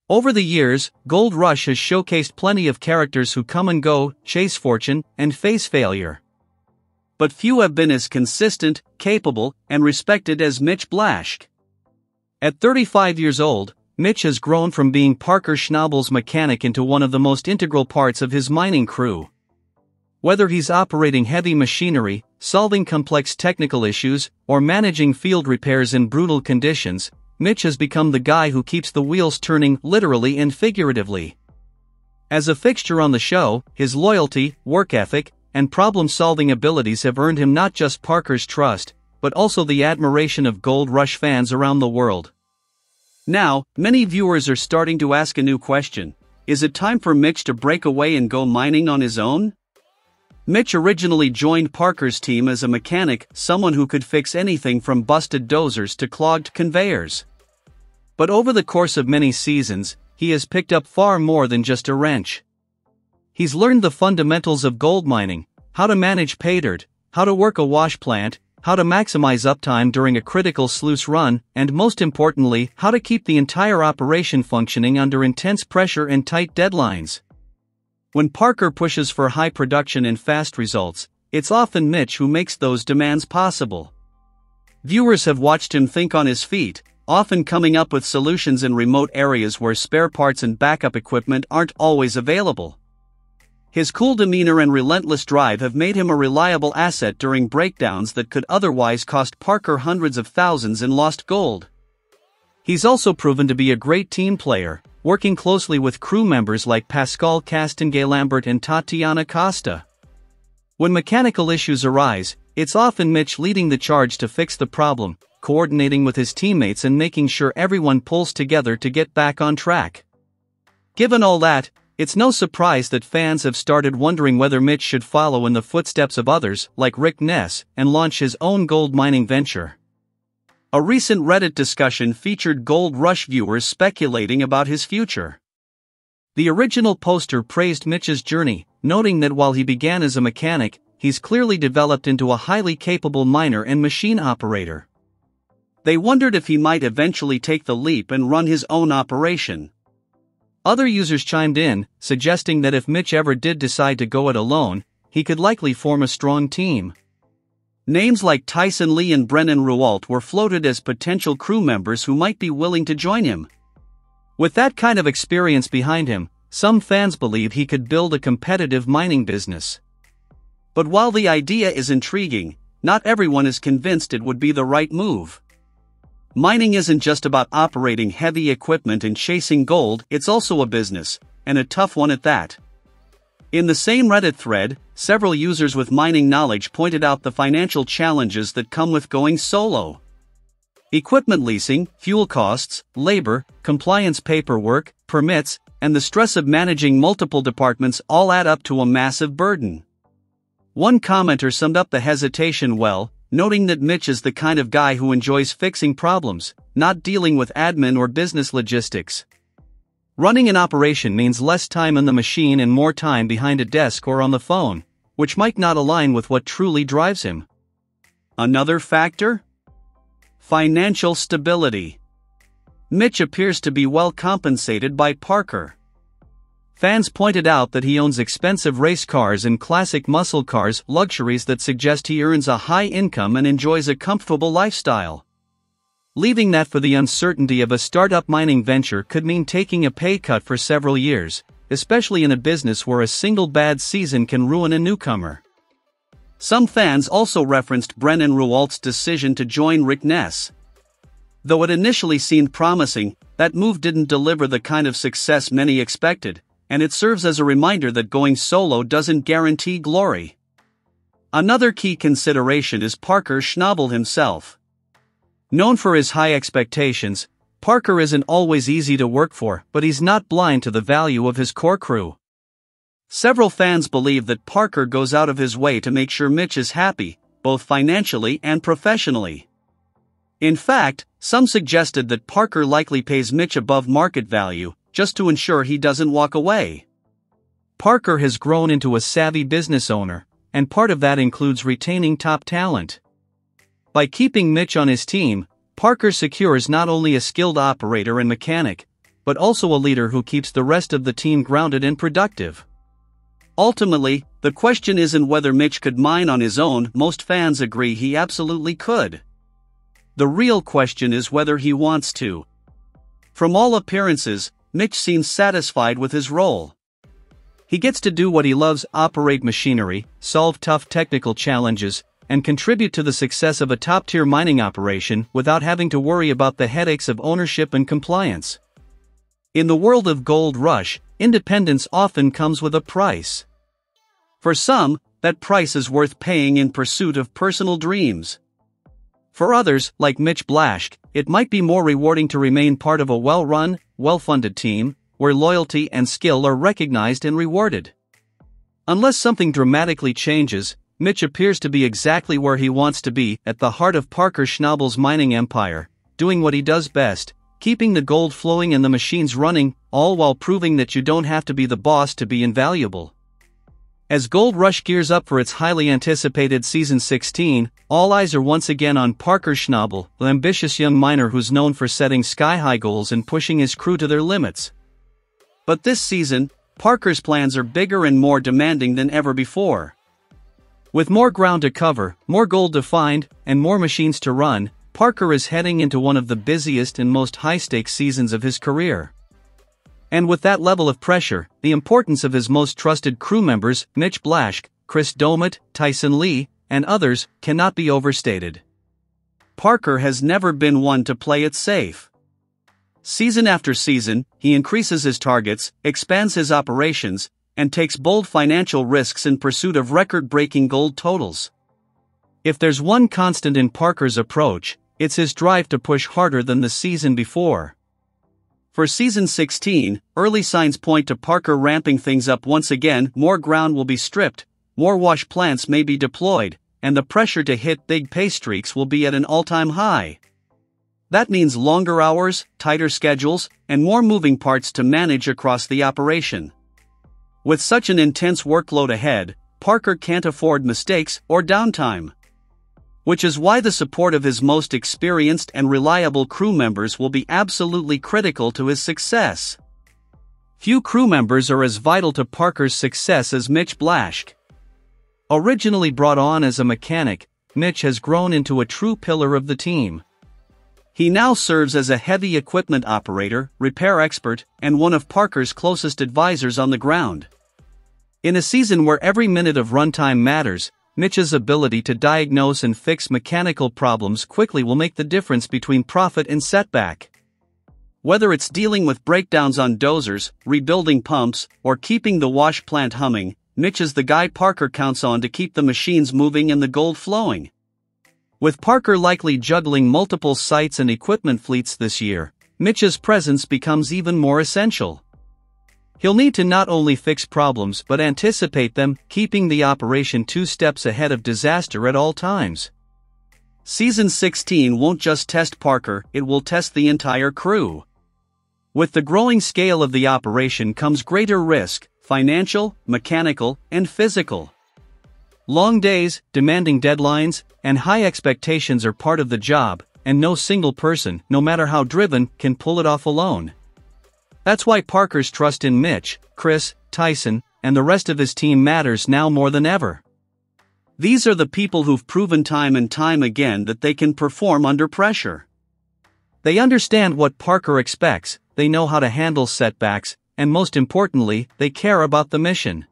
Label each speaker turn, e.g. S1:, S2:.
S1: Over the years, Gold Rush has showcased plenty of characters who come and go, chase fortune, and face failure. But few have been as consistent, capable, and respected as Mitch Blaschke. At 35 years old, Mitch has grown from being Parker Schnabel's mechanic into one of the most integral parts of his mining crew. Whether he's operating heavy machinery, solving complex technical issues, or managing field repairs in brutal conditions, Mitch has become the guy who keeps the wheels turning literally and figuratively. As a fixture on the show, his loyalty, work ethic, and problem-solving abilities have earned him not just Parker's trust, but also the admiration of Gold Rush fans around the world. Now, many viewers are starting to ask a new question. Is it time for Mitch to break away and go mining on his own? Mitch originally joined Parker's team as a mechanic, someone who could fix anything from busted dozers to clogged conveyors. But over the course of many seasons, he has picked up far more than just a wrench. He's learned the fundamentals of gold mining, how to manage pay dirt, how to work a wash plant, how to maximize uptime during a critical sluice run, and most importantly, how to keep the entire operation functioning under intense pressure and tight deadlines. When Parker pushes for high production and fast results, it's often Mitch who makes those demands possible. Viewers have watched him think on his feet, often coming up with solutions in remote areas where spare parts and backup equipment aren't always available. His cool demeanor and relentless drive have made him a reliable asset during breakdowns that could otherwise cost Parker hundreds of thousands in lost gold. He's also proven to be a great team player, working closely with crew members like Pascal Castanguay-Lambert and Tatiana Costa. When mechanical issues arise, it's often Mitch leading the charge to fix the problem, coordinating with his teammates and making sure everyone pulls together to get back on track. Given all that, it's no surprise that fans have started wondering whether Mitch should follow in the footsteps of others like Rick Ness and launch his own gold mining venture. A recent Reddit discussion featured Gold Rush viewers speculating about his future. The original poster praised Mitch's journey, noting that while he began as a mechanic, he's clearly developed into a highly capable miner and machine operator. They wondered if he might eventually take the leap and run his own operation. Other users chimed in, suggesting that if Mitch ever did decide to go it alone, he could likely form a strong team. Names like Tyson Lee and Brennan Rualt were floated as potential crew members who might be willing to join him. With that kind of experience behind him, some fans believe he could build a competitive mining business. But while the idea is intriguing, not everyone is convinced it would be the right move. Mining isn't just about operating heavy equipment and chasing gold, it's also a business, and a tough one at that. In the same Reddit thread, several users with mining knowledge pointed out the financial challenges that come with going solo. Equipment leasing, fuel costs, labor, compliance paperwork, permits, and the stress of managing multiple departments all add up to a massive burden. One commenter summed up the hesitation well, noting that Mitch is the kind of guy who enjoys fixing problems, not dealing with admin or business logistics. Running an operation means less time in the machine and more time behind a desk or on the phone, which might not align with what truly drives him. Another factor? Financial stability. Mitch appears to be well compensated by Parker. Fans pointed out that he owns expensive race cars and classic muscle cars, luxuries that suggest he earns a high income and enjoys a comfortable lifestyle. Leaving that for the uncertainty of a startup mining venture could mean taking a pay cut for several years, especially in a business where a single bad season can ruin a newcomer. Some fans also referenced Brennan Rualt's decision to join Rick Ness. Though it initially seemed promising, that move didn't deliver the kind of success many expected, and it serves as a reminder that going solo doesn't guarantee glory. Another key consideration is Parker Schnabel himself. Known for his high expectations, Parker isn't always easy to work for, but he's not blind to the value of his core crew. Several fans believe that Parker goes out of his way to make sure Mitch is happy, both financially and professionally. In fact, some suggested that Parker likely pays Mitch above market value, just to ensure he doesn't walk away. Parker has grown into a savvy business owner, and part of that includes retaining top talent. By keeping Mitch on his team, Parker secures not only a skilled operator and mechanic, but also a leader who keeps the rest of the team grounded and productive. Ultimately, the question isn't whether Mitch could mine on his own. Most fans agree he absolutely could. The real question is whether he wants to. From all appearances, Mitch seems satisfied with his role. He gets to do what he loves: operate machinery, solve tough technical challenges, and contribute to the success of a top-tier mining operation without having to worry about the headaches of ownership and compliance. In the world of Gold Rush, independence often comes with a price. For some, that price is worth paying in pursuit of personal dreams. For others, like Mitch Blaschke, it might be more rewarding to remain part of a well-run, well-funded team, where loyalty and skill are recognized and rewarded. Unless something dramatically changes, Mitch appears to be exactly where he wants to be, at the heart of Parker Schnabel's mining empire, doing what he does best, keeping the gold flowing and the machines running, all while proving that you don't have to be the boss to be invaluable. As Gold Rush gears up for its highly anticipated Season 16, all eyes are once again on Parker Schnabel, the ambitious young miner who's known for setting sky-high goals and pushing his crew to their limits. But this season, Parker's plans are bigger and more demanding than ever before. With more ground to cover, more gold to find, and more machines to run, Parker is heading into one of the busiest and most high-stakes seasons of his career. And with that level of pressure, the importance of his most trusted crew members, Mitch Blaschke, Chris Doumit, Tyson Lee, and others, cannot be overstated. Parker has never been one to play it safe. Season after season, he increases his targets, expands his operations, and takes bold financial risks in pursuit of record-breaking gold totals. If there's one constant in Parker's approach, it's his drive to push harder than the season before. For Season 16, early signs point to Parker ramping things up once again. More ground will be stripped, more wash plants may be deployed, and the pressure to hit big pay streaks will be at an all-time high. That means longer hours, tighter schedules, and more moving parts to manage across the operation. With such an intense workload ahead, Parker can't afford mistakes or downtime. Which is why the support of his most experienced and reliable crew members will be absolutely critical to his success. Few crew members are as vital to Parker's success as Mitch Blaschke. Originally brought on as a mechanic, Mitch has grown into a true pillar of the team. He now serves as a heavy equipment operator, repair expert, and one of Parker's closest advisors on the ground. In a season where every minute of runtime matters, Mitch's ability to diagnose and fix mechanical problems quickly will make the difference between profit and setback. Whether it's dealing with breakdowns on dozers, rebuilding pumps, or keeping the wash plant humming, Mitch is the guy Parker counts on to keep the machines moving and the gold flowing. With Parker likely juggling multiple sites and equipment fleets this year, Mitch's presence becomes even more essential. He'll need to not only fix problems but anticipate them, keeping the operation 2 steps ahead of disaster at all times. Season 16 won't just test Parker, it will test the entire crew. With the growing scale of the operation comes greater risk, financial, mechanical, and physical. Long days, demanding deadlines, and high expectations are part of the job, and no single person, no matter how driven, can pull it off alone. That's why Parker's trust in Mitch, Chris, Tyson, and the rest of his team matters now more than ever. These are the people who've proven time and time again that they can perform under pressure. They understand what Parker expects, they know how to handle setbacks, and most importantly, they care about the mission.